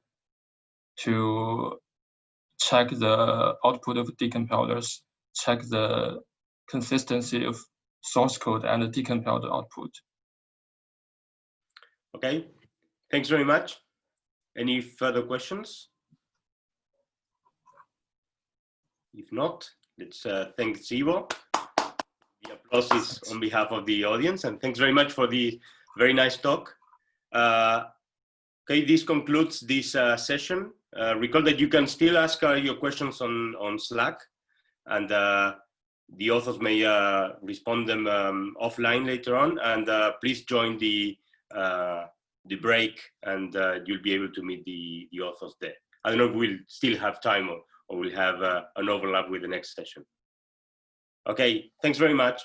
check the output of decompilers, check the consistency of source code and the decompiled output. Okay, thanks very much. Any further questions? If not, let's thank Tsibo. The applause is on behalf of the audience, and thanks very much for the very nice talk. Okay, this concludes this session. Recall that you can still ask your questions on Slack, and the authors may respond them offline later on. And please join the break, and you'll be able to meet the authors there. I don't know if we'll still have time or we'll have an overlap with the next session. Okay, thanks very much.